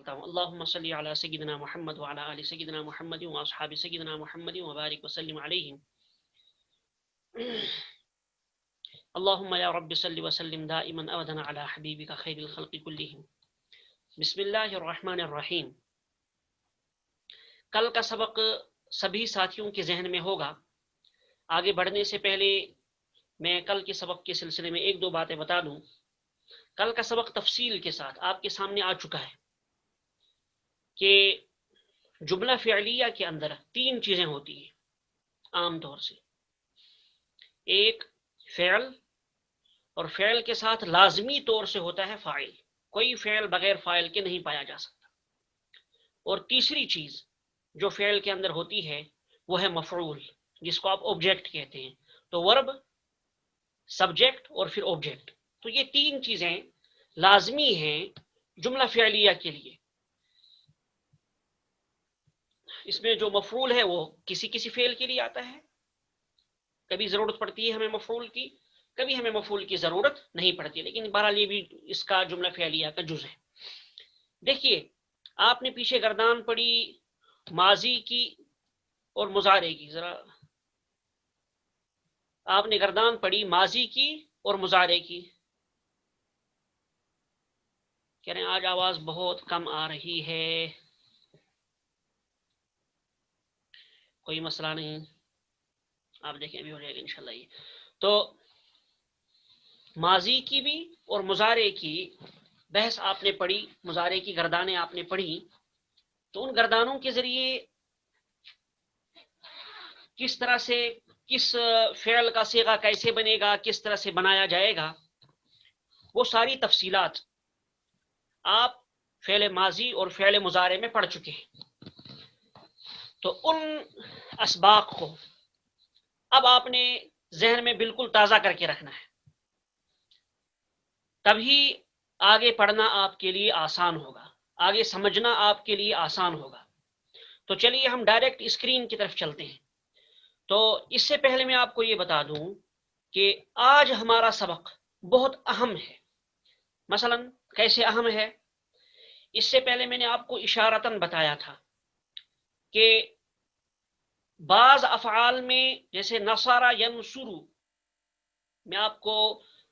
پڑھتا ہوں. اللہم صلی علی سیدنا محمد وعلی آل سیدنا محمد واصحاب سیدنا محمد وبارک وسلم علیہم. اللہم یا رب صلی وسلم دائما ابدا علی حبیبک خیر الخلق کلہم. بسم اللہ الرحمن الرحیم. کل کا سبق سبھی ساتھیوں کے ذہن میں ہوگا. آگے بڑھنے سے پہلے میں کل کے سبق کے سلسلے میں ایک دو باتیں بتا دوں. کل کا سبق تفصیل کے ساتھ آپ کے سامنے آ چکا ہے کہ جملہ فعلیہ کے اندر تین چیزیں ہوتی ہیں عام طور سے. ایک فعل، اور فعل کے ساتھ لازمی طور سے ہوتا ہے فاعل. کوئی فعل بغیر فاعل کے نہیں پایا جا سکتا. اور تیسری چیز جو فعل کے اندر ہوتی ہے وہ ہے مفعول، جس کو آپ آبجیکٹ کہتے ہیں. تو ورب، سبجیکٹ اور پھر آبجیکٹ. تو یہ تین چیزیں لازمی ہیں جملہ فعلیہ کے لیے. اس میں جو مفعول ہے وہ کسی کسی فعل کے لیے آتا ہے. کبھی ضرورت پڑتی ہے ہمیں مفعول کی، کبھی ہمیں مفعول کی ضرورت نہیں پڑتی، لیکن بہرحال یہ بھی اس کا جملہ فعلیہ کا جز ہے. دیکھیے، آپ نے پیچھے گردان پڑی ماضی کی اور مضارع کی. ذرا آپ نے گردان پڑی ماضی کی اور مضارع کی. کہہ رہے ہیں آج آواز بہت کم آ رہی ہے. کوئی مسئلہ نہیں، آپ دیکھیں ابھی ہو جائے گا انشاءاللہ. یہ تو ماضی کی بھی اور مضارع کی بحث آپ نے پڑھی، مضارع کی گردانیں آپ نے پڑھی. تو ان گردانوں کے ذریعے کس طرح سے کس فعل کا صیغہ کیسے بنے گا، کس طرح سے بنایا جائے گا، وہ ساری تفصیلات آپ فعل ماضی اور فعل مضارع میں پڑھ چکے ہیں. تو ان اسباق کو اب آپ نے ذہن میں بالکل تازہ کر کے رکھنا ہے، تبھی آگے پڑھنا آپ کے لیے آسان ہوگا، آگے سمجھنا آپ کے لیے آسان ہوگا. تو چلیے ہم ڈائریکٹ اسکرین کی طرف چلتے ہیں. تو اس سے پہلے میں آپ کو یہ بتا دوں کہ آج ہمارا سبق بہت اہم ہے. مثلا کیسے اہم ہے؟ اس سے پہلے میں نے آپ کو اشارتاً بتایا تھا کہ بعض افعال میں جیسے نصر ینصرو، میں آپ کو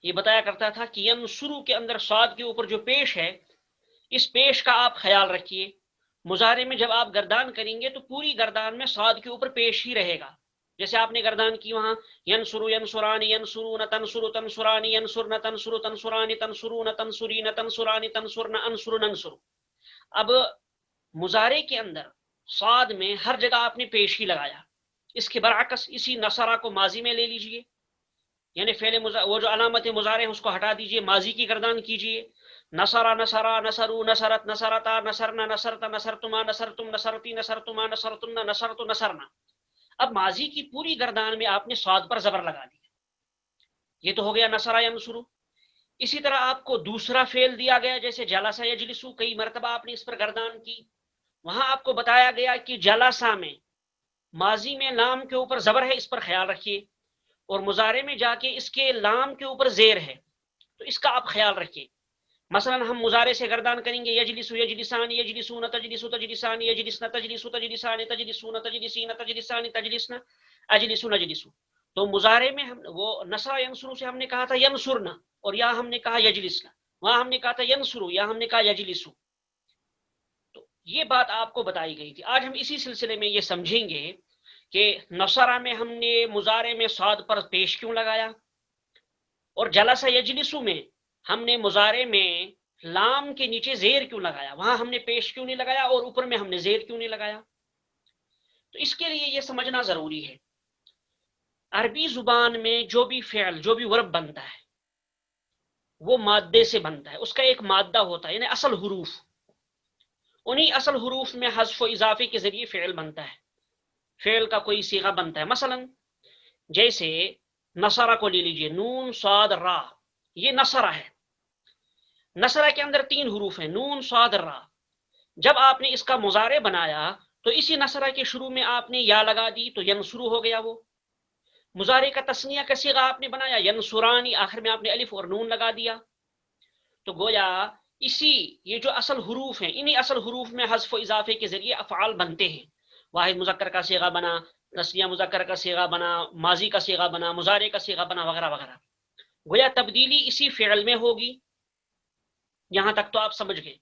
یہ بتایا کرتا تھا کہ ینصرو کے اندر صاد کے اوپر جو پیش ہے، اس پیش کا آپ خیال رکھیے. مضارع میں جب آپ گردان کریں گے تو پوری گردان میں صاد کے اوپر پیش ہی رہے گا. جیسے آپ نے گردان کی وہاں ینصرو ینصرانی ینصرون تنصرو تنصرانی ینصرن تنصرو تنصرانی تنصرون تنصرین تنصرانی تنصرن انصر ننصر. اب مضارع کے اندر صاد میں ہر جگہ آپ نے پیش ہی لگایا. اس کے برعکس اسی نصرہ کو ماضی میں لے لیجئے، یعنی فعل وہ جو علامت مضارع ہے اس کو ہٹا دیجئے، ماضی کی گردان کیجئے. نصرا نصرا نصرو نصرت نصرتا نصرنا نصرت نصرتما نصرتم نصرتی نصرتما نصرتن نصرت نصرنا. اب ماضی کی پوری گردان میں آپ نے صاد پر زبر لگا دیا. یہ تو ہو گیا نصرا ینصرو. اسی طرح آپ کو دوسرا فعل دیا گیا جیسے جلسہ یجلسو، کئی مرتبہ آپ نے اس پر گردان کی. وہاں آپ کو بتایا گیا کہ جلسہ میں ماضی میں لام کے اوپر زبر ہے، اس پر خیال رکھیے، اور مضارع میں جا کے اس کے لام کے اوپر زیر ہے، تو اس کا آپ خیال رکھیے. مثلا ہم مضارع سے گردان کریں گے یجلسو یجلسان یجلسون تجلسو تجلسان یجلسن تجلسو تجلسان تجلسون تجلسین تجلسان تجلسن اجلسو نجلسو. تو مضارع میں ہم وہ نصر ینصرو سے ہم نے کہا تھا ینصرنا، اور یا ہم نے کہا یجلسنا. وہاں ہم نے کہا تھا ینصرو، یا ہم نے کہا یجلسو. تو یہ بات آپ کو بتائی گئی تھی. آج ہم اسی سلسلے میں یہ سمجھیں گے کہ نصرہ میں ہم نے مضارع میں صاد پر پیش کیوں لگایا، اور جلسہ یجلسو میں ہم نے مضارع میں لام کے نیچے زیر کیوں لگایا، وہاں ہم نے پیش کیوں نہیں لگایا اور اوپر میں ہم نے زیر کیوں نہیں لگایا. تو اس کے لیے یہ سمجھنا ضروری ہے. عربی زبان میں جو بھی فعل، جو بھی ورب بنتا ہے وہ مادے سے بنتا ہے. اس کا ایک مادہ ہوتا ہے، یعنی اصل حروف. انہی اصل حروف میں حذف و اضافے کے ذریعے فعل بنتا ہے، فعل کا کوئی صیغہ بنتا ہے. مثلا جیسے نصرہ کو لے لیجئے، نون صاد را، یہ نصرہ ہے. نصرہ کے اندر تین حروف ہیں، نون صاد را. جب آپ نے اس کا مضارع بنایا تو اسی نصرہ کے شروع میں آپ نے یا لگا دی تو ینصرو ہو گیا. وہ مضارع کا تثنیہ کا صیغہ آپ نے بنایا ینصرانی، آخر میں آپ نے الف اور نون لگا دیا. تو گویا اسی یہ جو اصل حروف ہیں، انہی اصل حروف میں حذف و اضافے کے ذریعے افعال بنتے ہیں. واحد مذکر کا صیغہ بنا، تثنیہ مذکر کا صیغہ بنا، ماضی کا صیغہ بنا، مضارع کا صیغہ بنا، وغیرہ وغیرہ. گویا تبدیلی اسی فعل میں ہوگی. یہاں تک تو آپ سمجھ گئے.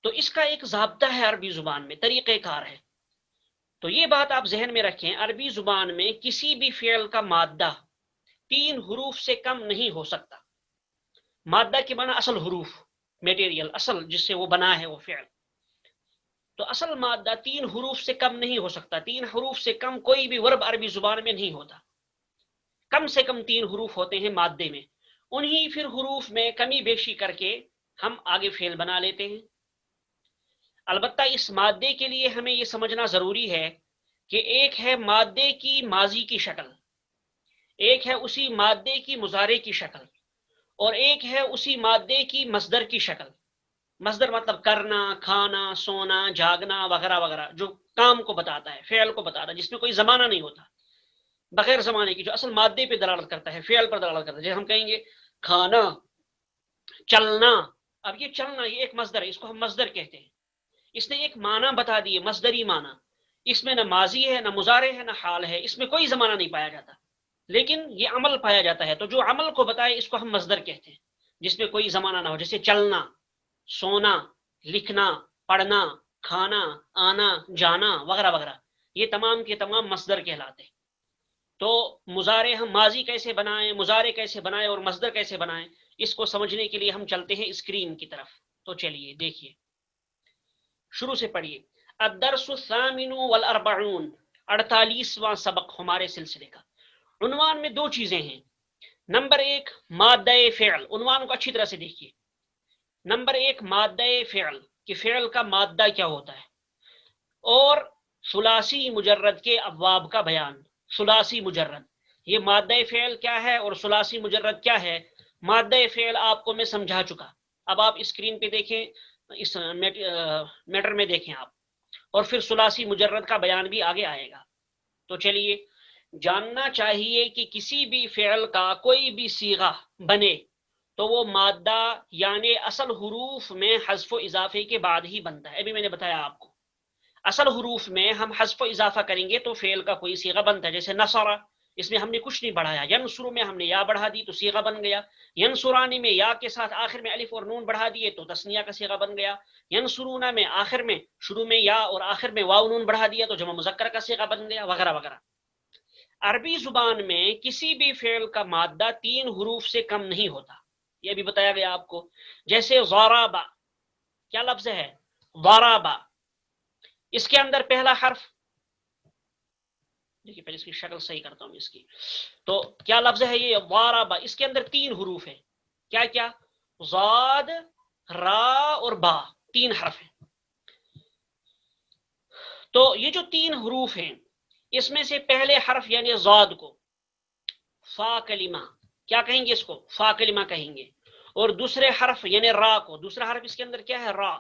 تو اس کا ایک ضابطہ ہے عربی زبان میں، طریقہ کار ہے. تو یہ بات آپ ذہن میں رکھیں، عربی زبان میں کسی بھی فعل کا مادہ 3 حروف سے کم نہیں ہو سکتا. مادہ کے معنی اصل حروف، میٹیریل، اصل جس سے وہ بنا ہے وہ فعل. تو اصل مادہ 3 حروف سے کم نہیں ہو سکتا. 3 حروف سے کم کوئی بھی ورب عربی زبان میں نہیں ہوتا. کم سے کم 3 حروف ہوتے ہیں مادے میں. انہی پھر حروف میں کمی بیشی کر کے ہم آگے فعل بنا لیتے ہیں. البتہ اس مادے کے لیے ہمیں یہ سمجھنا ضروری ہے کہ ایک ہے مادے کی ماضی کی شکل، ایک ہے اسی مادے کی مضارع کی شکل، اور ایک ہے اسی مادے کی مصدر کی شکل. مصدر مطلب کرنا، کھانا، سونا، جاگنا، وغیرہ وغیرہ، جو کام کو بتاتا ہے، فعل کو بتاتا ہے، جس میں کوئی زمانہ نہیں ہوتا، بغیر زمانے کی، جو اصل مادے پہ دلالت کرتا ہے، فعل پر دلالت کرتا ہے. جیسے ہم کہیں گے کھانا، چلنا. اب یہ چلنا یہ ایک مصدر ہے، اس کو ہم مصدر کہتے ہیں. اس نے ایک معنی بتا دیے، مصدری معنی. اس میں نہ ماضی ہے، نہ مضارع ہے، نہ حال ہے، اس میں کوئی زمانہ نہیں پایا جاتا، لیکن یہ عمل پایا جاتا ہے. تو جو عمل کو بتائے اس کو ہم مصدر کہتے ہیں، جس میں کوئی زمانہ نہ ہو. جیسے چلنا، سونا، لکھنا، پڑھنا، کھانا، آنا، جانا، وغیرہ وغیرہ، یہ تمام کے تمام مصدر کہلاتے. تو مضارع ہم ماضی کیسے بنائیں، مضارع کیسے بنائیں، اور مصدر کیسے بنائیں، اس کو سمجھنے کے لیے ہم چلتے ہیں اسکرین کی طرف. تو چلیے دیکھیے، شروع سے پڑھیے. الدرس الثامن والاربعون، 48واں سبق ہمارے سلسلے کا. عنوان میں 2 چیزیں ہیں. نمبر 1 مادہ فعل. عنوان کو اچھی طرح سے دیکھیے. نمبر 1 مادہ فعل، کہ فعل کا مادہ کیا ہوتا ہے، اور ثلاثی مجرد کے ابواب کا بیان. ثلاثی مجرد، یہ مادہ فعل کیا ہے اور ثلاثی مجرد کیا ہے. مادہ فعل آپ کو میں سمجھا چکا. اب آپ اسکرین پہ دیکھیں، اس میٹر میں دیکھیں آپ، اور پھر ثلاثی مجرد کا بیان بھی آگے آئے گا. تو چلیے، جاننا چاہیے کہ کسی بھی فعل کا کوئی بھی صیغہ بنے تو وہ مادہ یعنی اصل حروف میں حذف و اضافے کے بعد ہی بنتا ہے. ابھی میں نے بتایا آپ کو، اصل حروف میں ہم حذف و اضافہ کریں گے تو فعل کا کوئی صیغہ بنتا ہے. جیسے نصر، اس میں ہم نے کچھ نہیں بڑھایا. ینصر میں ہم نے یا بڑھا دی تو صیغہ بن گیا. ینصرانی میں یا کے ساتھ آخر میں الف اور نون بڑھا دیے تو تثنیہ کا صیغہ بن گیا. ینصرون میں آخر میں، شروع میں یا اور آخر میں واو نون بڑھا دیا تو جمع مذکر کا صیغہ بن گیا، وغیرہ وغیرہ. عربی زبان میں کسی بھی فعل کا مادہ 3 حروف سے کم نہیں ہوتا، یہ بھی بتایا گیا آپ کو. جیسے ضربا، کیا لفظ ہے؟ ضربا. اس کے اندر پہلا حرف، دیکھیے پہلے اس کی شکل صحیح کرتا ہوں اس کی. تو کیا لفظ ہے یہ ضربا؟ اس کے اندر 3 حروف ہیں. کیا کیا؟ ضاد، را اور با، 3 حرف ہیں. تو یہ جو 3 حروف ہیں، اس میں سے پہلے حرف یعنی ضاد کو فا کلمہ، کیا کہیں گے اس کو؟ فا کلمہ کہیں گے. اور دوسرے حرف یعنی را کو، دوسرا حرف اس کے اندر کیا ہے؟ را.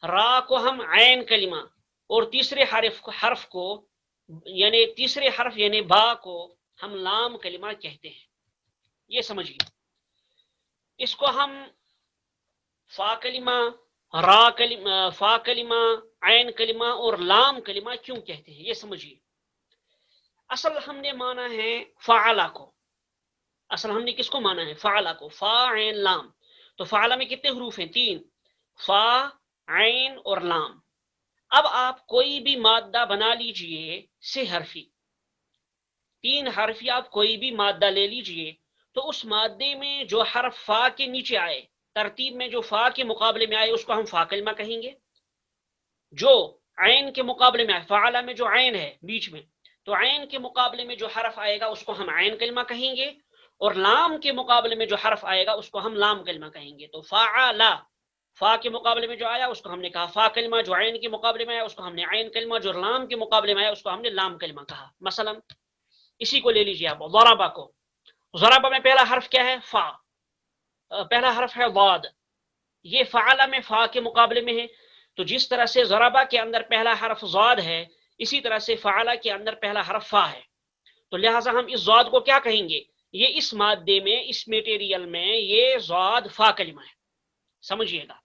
را کو ہم عین کلمہ، اور تیسرے حرف کو یعنی تیسرے حرف یعنی با کو ہم لام کلمہ کہتے ہیں. یہ سمجھیے، اس کو ہم فا کلمہ، را کلمہ، فا کلمہ، عین کلمہ اور لام کلمہ کیوں کہتے ہیں، یہ سمجھیے. اصل ہم نے مانا ہے فعلا کو. اصل ہم نے کس کو مانا ہے؟ فعلا کو. فا عین لام. تو فعلا میں کتنے حروف ہیں؟ 3، فا، عین اور لام. اب آپ کوئی بھی مادہ بنا لیجئے 6 حرفی، 3 حرفی، آپ کوئی بھی مادہ لے لیجئے، تو اس مادے میں جو حرف فا کے نیچے آئے، ترتیب میں جو فا کے مقابلے میں آئے، اس کو ہم فا کلمہ کہیں گے. جو عین کے مقابلے میں آئے، فعلا میں جو عین ہے بیچ میں، تو عین کے مقابلے میں جو حرف آئے گا اس کو ہم عین کلمہ کہیں گے. اور لام کے مقابلے میں جو حرف آئے گا اس کو ہم لام کلمہ کہیں گے. تو فعلا، فا کے مقابلے میں جو آیا اس کو ہم نے کہا فا کلمہ، جو عین کے مقابلے میں آیا اس کو ہم نے عین کلمہ، جو لام کے مقابلے میں آیا اس کو ہم نے لام کلمہ کہا. مثلا اسی کو لے لیجیے آپ، ضربا کو. ضربا میں پہلا حرف کیا ہے؟ فا. پہلا حرف ہے ضاد. یہ فعلا میں فا کے مقابلے میں ہے. تو جس طرح سے ضربا کے اندر پہلا حرف ضاد ہے، اسی طرح سے فعلا کے اندر پہلا حرف فا ہے. تو لہٰذا ہم اس ضاد کو کیا کہیں گے؟ یہ اس مادے میں، اس میٹیریل میں، یہ ضاد فا کلمہ ہے. سمجھیے گا.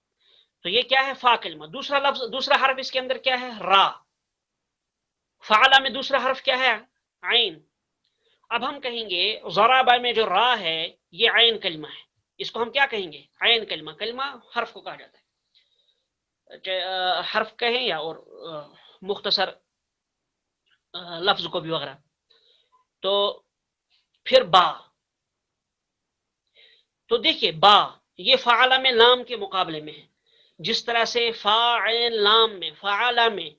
تو یہ کیا ہے؟ فا کلمہ. دوسرا لفظ، دوسرا حرف اس کے اندر کیا ہے؟ را. فعلا میں دوسرا حرف کیا ہے؟ عین. اب ہم کہیں گے ضربہ میں جو را ہے یہ عین کلمہ ہے، اس کو ہم کیا کہیں گے؟ عین کلمہ. کلمہ حرف کو کہا جاتا ہے، حرف کہیں یا اور مختصر لفظ کو بھی وغیرہ. تو پھر با. تو دیکھیے با یہ فعلا میں لام کے مقابلے میں ہے، جس طرح سے فا عین لام میں فعلا میں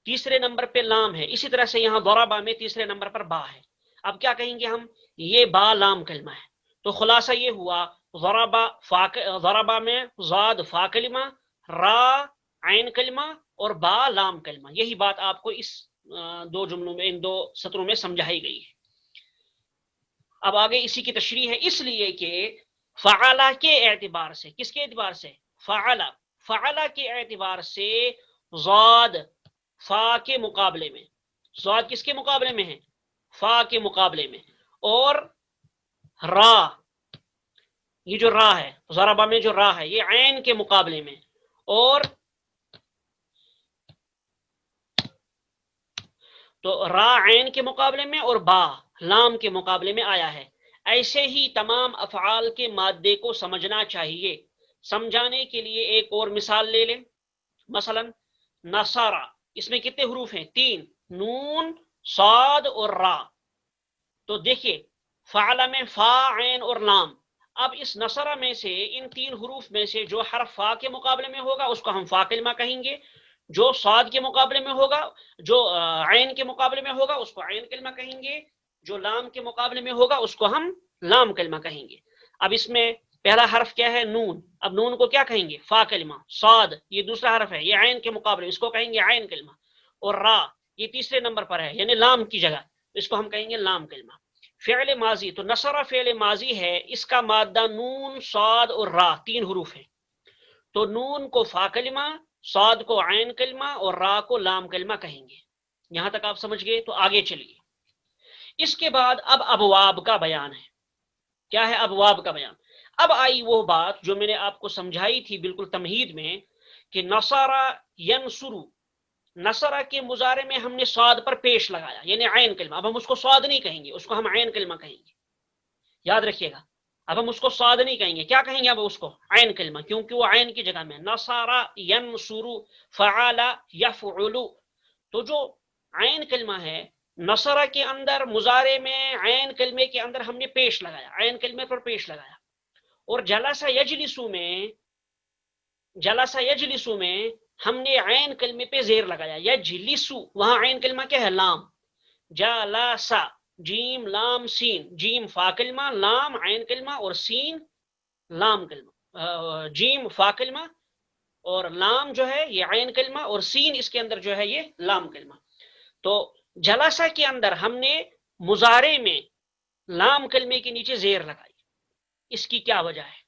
تیسرے نمبر پہ لام ہے، اسی طرح سے یہاں ضربہ میں تیسرے نمبر پر با ہے. اب کیا کہیں گے ہم؟ یہ با لام کلمہ ہے. تو خلاصہ یہ ہوا ضربہ میں ضاد فا کلمہ، را عین کلمہ، اور با لام کلمہ. یہی بات آپ کو اس دو جملوں میں، ان دو سطروں میں سمجھائی گئی ہے. اب آگے اسی کی تشریح ہے. اس لیے کہ فعلا کے اعتبار سے، کس کے اعتبار سے؟ فعلا کے اعتبار سے ضاد فا کے مقابلے میں، ضاد کس کے مقابلے میں ہے؟ فا کے مقابلے میں. اور را، یہ جو را ہے ضربہ میں جو را ہے یہ عین کے مقابلے میں، اور تو را عین کے مقابلے میں اور با لام کے مقابلے میں آیا ہے. ایسے ہی تمام افعال کے مادے کو سمجھنا چاہیے. سمجھانے کے لیے ایک اور مثال لے لیں. مثلا نصارا، اس میں کتنے حروف ہیں؟ 3، نون صاد اور را. تو دیکھیے فعلا میں فا عین اور لام. اب اس نصرہ میں سے ان 3 حروف میں سے جو حرف فا کے مقابلے میں ہوگا اس کو ہم فا کلمہ کہیں گے، جو صاد کے مقابلے میں ہوگا، جو عین کے مقابلے میں ہوگا اس کو عین کلمہ کہیں گے، جو لام کے مقابلے میں ہوگا اس کو ہم لام کلمہ کہیں گے. اب اس میں پہلا حرف کیا ہے؟ نون. اب نون کو کیا کہیں گے؟ فا کلمہ. صاد یہ دوسرا حرف ہے، یہ عین کے مقابلے اس کو کہیں گے عین کلمہ. اور را یہ تیسرے نمبر پر ہے یعنی لام کی جگہ، اس کو ہم کہیں گے لام کلمہ. فعل ماضی، تو نصرہ فعل ماضی ہے، اس کا مادہ نون صاد اور را 3 حروف ہیں. تو نون کو فا کلمہ، صاد کو عین کلمہ اور را کو لام کلمہ کہیں گے. یہاں تک آپ سمجھ گئے؟ تو آگے چلیے. اس کے بعد اب ابواب کا بیان ہے. کیا ہے ابواب کا بیان؟ اب آئی وہ بات جو میں نے آپ کو سمجھائی تھی بالکل تمہید میں کہ نصرہ ینصرو، نصرہ کے مضارع میں ہم نے صاد پر پیش لگایا یعنی عین کلمہ. اب ہم اس کو صاد نہیں کہیں گے، اس کو ہم عین کلمہ کہیں گے. یاد رکھیے گا، اب ہم اس کو صاد نہیں کہیں گے، کیا کہیں گے اب اس کو؟ عین کلمہ، کیونکہ وہ عین کی جگہ میں. نصرہ ینصرو، فعل یفعل. تو جو عین کلمہ ہے نصرہ کے اندر مضارع میں عین کلمے کے اندر ہم نے پیش لگایا، عین کلمے پر پیش لگایا. اور جلسہ یجلسو میں، جلسہ یجلسو میں ہم نے عین کلمے پہ زیر لگایا. یجلسو وہاں عین کلمہ کیا ہے؟ لام. جلسا جیم لام سین، جیم فا کلمہ، لام عین کلمہ اور سین لام کلمہ. جیم فا کلمہ اور لام جو ہے یہ عین کلمہ اور سین اس کے اندر جو ہے یہ لام کلمہ. تو جلسہ کے اندر ہم نے مضارع میں لام کلمے کے نیچے زیر لگائی. اس کی کیا وجہ ہے؟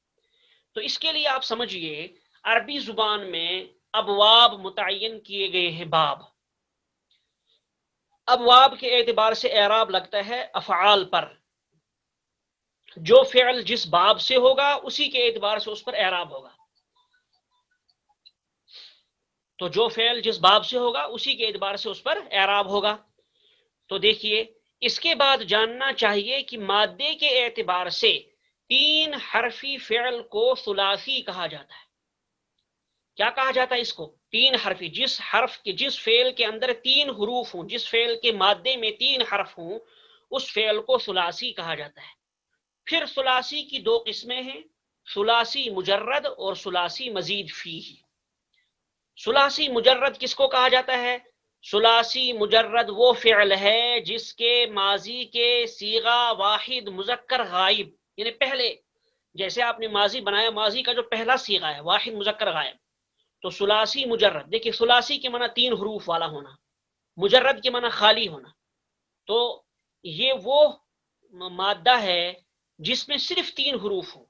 تو اس کے لیے آپ سمجھئے عربی زبان میں ابواب متعین کیے گئے ہیں. باب، ابواب کے اعتبار سے اعراب لگتا ہے افعال پر. جو فعل جس باب سے ہوگا اسی کے اعتبار سے اس پر اعراب ہوگا. تو جو فعل جس باب سے ہوگا اسی کے اعتبار سے اس پر اعراب ہوگا. تو دیکھیے اس کے بعد جاننا چاہیے کہ مادے کے اعتبار سے 3 حرفی فعل کو ثلاثی کہا جاتا ہے. کیا کہا جاتا ہے اس کو؟ 3 حرفی. جس حرف کے، جس فعل کے اندر 3 حروف ہوں، جس فعل کے مادے میں 3 حرف ہوں اس فعل کو ثلاثی کہا جاتا ہے. پھر ثلاثی کی 2 قسمیں ہیں، ثلاثی مجرد اور ثلاثی مزید فیہ. ثلاثی مجرد کس کو کہا جاتا ہے؟ ثلاثی مجرد وہ فعل ہے جس کے ماضی کے صیغہ واحد مذکر غائب، یعنی پہلے جیسے آپ نے ماضی بنایا، ماضی کا جو پہلا صیغہ ہے واحد مذکر غائب. تو ثلاثی مجرد، دیکھیے ثلاثی کے معنی 3 حروف والا ہونا، مجرد کے معنی خالی ہونا. تو یہ وہ مادہ ہے جس میں صرف 3 حروف ہوں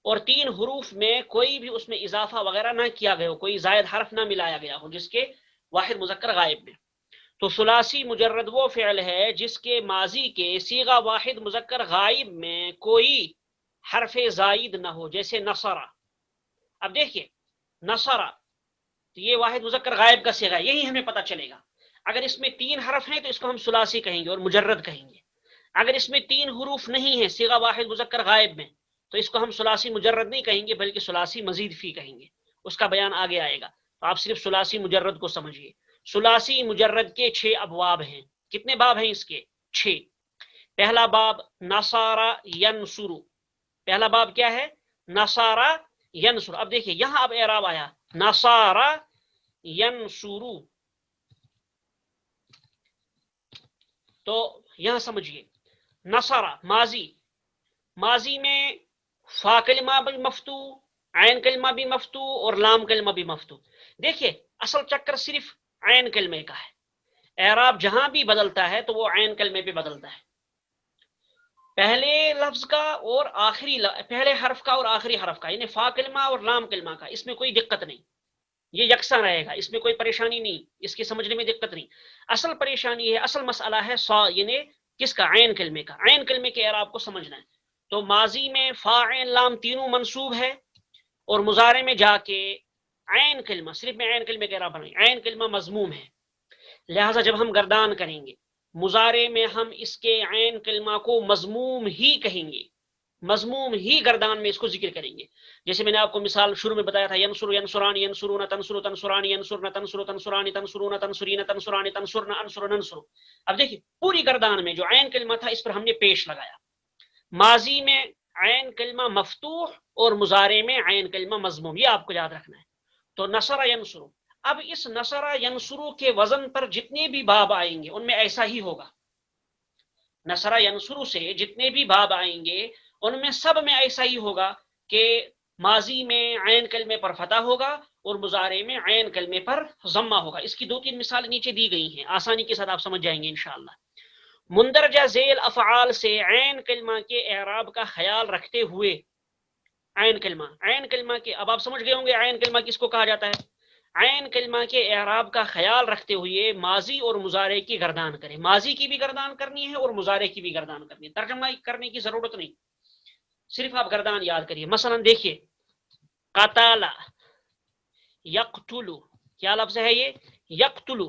اور 3 حروف میں کوئی بھی اس میں اضافہ وغیرہ نہ کیا گیا ہو، کوئی زائد حرف نہ ملایا گیا ہو جس کے واحد مذکر غائب میں. تو ثلاثی مجرد وہ فعل ہے جس کے ماضی کے صیغہ واحد مذکر غائب میں کوئی حرف زائد نہ ہو، جیسے نصرہ. اب دیکھیے نصرہ تو یہ واحد مذکر غائب کا صیغہ ہے، یہی ہمیں پتہ چلے گا. اگر اس میں 3 حرف ہیں تو اس کو ہم ثلاثی کہیں گے اور مجرد کہیں گے. اگر اس میں 3 حروف نہیں ہیں صیغہ واحد مذکر غائب میں تو اس کو ہم ثلاثی مجرد نہیں کہیں گے بلکہ ثلاثی مزید فی کہیں گے. اس کا بیان آگے آئے گا. تو آپ صرف ثلاثی مجرد کو سمجھیے. ثلاثی مجرد کے 6 ابواب ہیں. کتنے باب ہیں اس کے؟ 6. پہلا باب نصارى ینصرو. پہلا باب کیا ہے؟ نصارى ینصرو. اب دیکھیے یہاں اب اعراب آیا نصارى ینصرو. تو یہاں سمجھیے نصرہ ماضی، ماضی میں فا کلمہ بھی مفتو، عین کلمہ بھی مفتو اور لام کلمہ بھی مفتو. دیکھیے اصل چکر صرف عین کلمے کا ہے. اعراب جہاں بھی بدلتا ہے تو وہ عین کلمے پہ بدلتا ہے. پہلے لفظ کا اور پہلے حرف کا اور آخری حرف کا، یعنی فا کلمہ اور لام کلمہ کا، اس میں کوئی دقت نہیں، یہ یکساں رہے گا، اس میں کوئی پریشانی نہیں، اس کے سمجھنے میں دقت نہیں. اصل پریشانی ہے، اصل مسئلہ ہے یعنی کس کا؟ عین کلمے کا. عین کلمے کے اعراب کو سمجھنا ہے. تو ماضی میں فا عین لام تینوں منصوب ہے اور مضارع میں جا کے عین کلمہ، صرف میں عین کلمے کے اعراب بنائیں، عین کلمہ مضموم ہے. لہٰذا جب ہم گردان کریں گے مضارع میں ہم اس کے عین کلمہ کو مضموم ہی کہیں گے، مضموم ہی گردان میں اس کو ذکر کریں گے. جیسے میں نے آپ کو مثال شروع میں بتایا تھا ینصر ینصران ینصرون تنصر تنصران ینصرن تنصر تنصران تنصرون تنصرین تنصران تنصرن انصر ننصر. اب دیکھیے پوری گردان میں جو عین کلمہ تھا اس پر ہم نے پیش لگایا. ماضی میں عین کلمہ مفتوح اور مضارع میں عین کلمہ مضموم، یہ آپ کو یاد رکھنا ہے. تو نصر ینصر، اب اس نصر ینصر کے وزن پر جتنے بھی باب آئیں گے ان میں ایسا ہی ہوگا. نصر ینصر سے جتنے بھی باب آئیں گے ان میں سب میں ایسا ہی ہوگا کہ ماضی میں عین کلمے پر فتح ہوگا اور مضارع میں عین کلمے پر ضمہ ہوگا. اس کی 2-3 مثال نیچے دی گئی ہیں، آسانی کے ساتھ آپ سمجھ جائیں گے انشاءاللہ. مندرجہ ذیل افعال سے عین کلمہ کے اعراب کا خیال رکھتے ہوئے، عین کلمہ کے، اب آپ سمجھ گئے ہوں گے عین کلمہ کس کو کہا جاتا ہے. عین کلمہ کے اعراب کا خیال رکھتے ہوئے ماضی اور مضارع کی گردان کریں. ماضی کی بھی گردان کرنی ہے اور مضارع کی بھی گردان کرنی ہے، ترجمہ کرنے کی ضرورت نہیں، صرف آپ گردان یاد کریے. مثلا دیکھیے قتل یقتل، کیا لفظ ہے یہ؟ یقتل.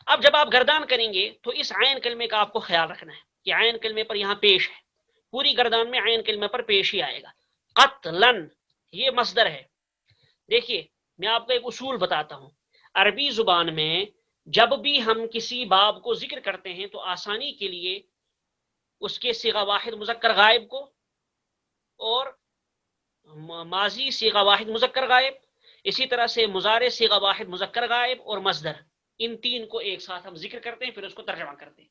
اب جب آپ گردان کریں گے تو اس عین کلمے کا آپ کو خیال رکھنا ہے کہ عین کلمے پر یہاں پیش ہے، پوری گردان میں عین کلمے پر پیش ہی آئے گا. قتلن یہ مصدر ہے. دیکھیے میں آپ کو ایک اصول بتاتا ہوں، عربی زبان میں جب بھی ہم کسی باب کو ذکر کرتے ہیں تو آسانی کے لیے اس کے صیغہ واحد مذکر غائب کو اور ماضی صیغہ واحد مذکر غائب، اسی طرح سے مضارع صیغہ واحد مذکر غائب اور مصدر، ان 3 کو ایک ساتھ ہم ذکر کرتے ہیں پھر اس کو ترجمہ کرتے ہیں.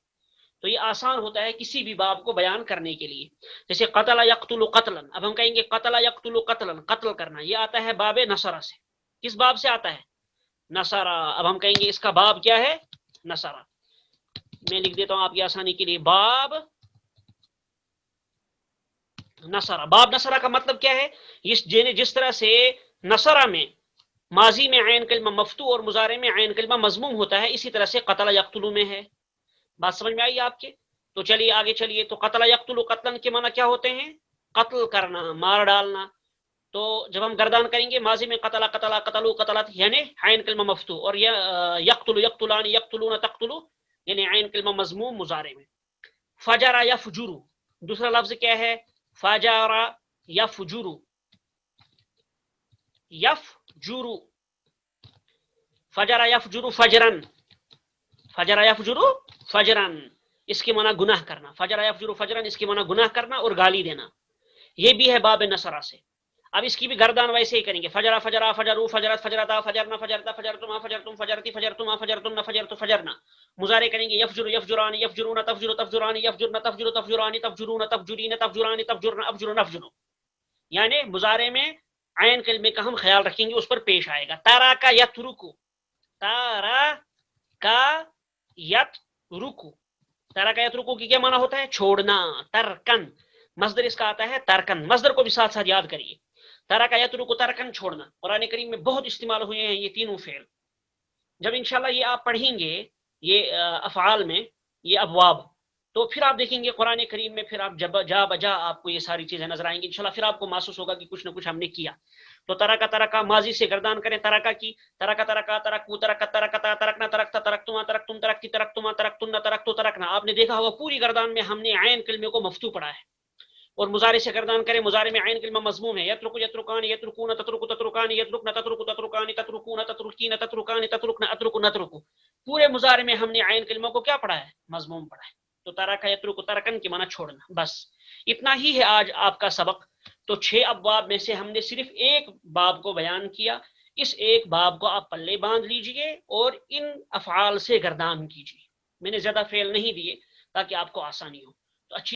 تو یہ آسان ہوتا ہے کسی بھی باب کو بیان کرنے کے لیے. جیسے قتل یقتل قتلا، اب ہم کہیں گے قتل یقتل قتلا، قتل کرنا، یہ آتا ہے باب نصرہ سے. کس باب سے آتا ہے؟ نصرہ. اب ہم کہیں گے اس کا باب کیا ہے؟ نصرہ. میں لکھ دیتا ہوں آپ کی آسانی کے لیے، باب نصرہ. باب نصرہ کا مطلب کیا ہے؟ جس طرح سے نصرہ میں ماضی میں عین کلمہ مفتوح اور مضارع میں عین کلمہ مضموم ہوتا ہے، اسی طرح سے قتل یقتل میں ہے. بات سمجھ میں آئی آپ کے؟ تو چلیے آگے چلیے. تو قتل یقتل قتلا کے معنی کیا ہوتے ہیں؟ قتل کرنا، مار ڈالنا. تو جب ہم گردان کریں گے ماضی میں قتل قتل قتلوا قتلت یعنی عین کلمہ مفتوح، اور یقتل یقتلان یقتلون تقتلوا یعنی عین کلمہ مضموم مضارع میں. فجر یفجر، دوسرا لفظ کیا ہے؟ فجر یفجر، یفجر، فجر یفجر فجرن، فجر یفجر فجرن، اس کے معنی گناہ کرنا. فجر یفجر فجرن اس کے معنی گناہ کرنا اور گالی دینا. یہ بھی ہے باب نصرہ سے. اب اس کی بھی گردان ویسے ہی کریں گے، فجرا فجرا فجرو فجرت فجرتا فجرنا فجرتا فجرتما فجرتم فجرتی فجرتما فجرتن فجرت فجرنا. مضارع کریں گے یفجر یفجران یفجرون تفجر تفجران یفجرن تفجر تفجران تفجرون تفجرین تفجران تفجرن افجر نفجر، یعنی مضارع میں عین کلمے کا ہم خیال رکھیں گے، اس پر پیش آئے گا. تارا کا یترکو، تارا کا یترکو، تارا کا یترکو کی کیا معنی ہوتا ہے؟ چھوڑنا. ترکن، مصدر اس کا آتا ہے ترکن. مصدر کو بھی ساتھ ساتھ یاد کریے، تارا کا یترکو ترکن چھوڑنا. قرآن کریم میں بہت استعمال ہوئے ہیں یہ تینوں فعل. جب انشاءاللہ یہ آپ پڑھیں گے یہ افعال میں یہ ابواب، تو پھر آپ دیکھیں گے قرآن کریم میں پھر آپ جا بجا آپ کو یہ ساری چیزیں نظر آئیں گی انشاءاللہ. پھر آپ کو محسوس ہوگا کہ کچھ نہ کچھ ہم نے کیا. تو ترکا ماضی سے گردان کریں ترکا کی، ترکو ترکنا ترکتا ترکتما ترکتم ترکتی ترکتما ترکتن ترکتو ترکنا. آپ نے دیکھا ہوگا پوری گردان میں ہم نے عین کلمے کو مفتوح پڑھا ہے. اور مضارع سے گردان کریں، مضارع میں عین کلمہ مضموم ہے. یترک یترکان یترکون تترک تترکان یترکن تترک تترکان تترکون تترکین تترکان تترکن اترک نترک. پورے مضارع میں ہم نے عین کلمہ کو کیا پڑھا ہے؟ مضموم پڑھا ہے. تو ترک یترک ترکن کے معنی چھوڑنا. بس اتنا ہی ہے آج آپ کا سبق. تو 6 ابواب میں سے ہم نے صرف ایک باب کو بیان کیا. اس ایک باب کو آپ پلے باندھ لیجئے اور ان افعال سے گردان کیجئے. میں نے زیادہ فعل نہیں دیے تاکہ آپ کو آسانی ہو.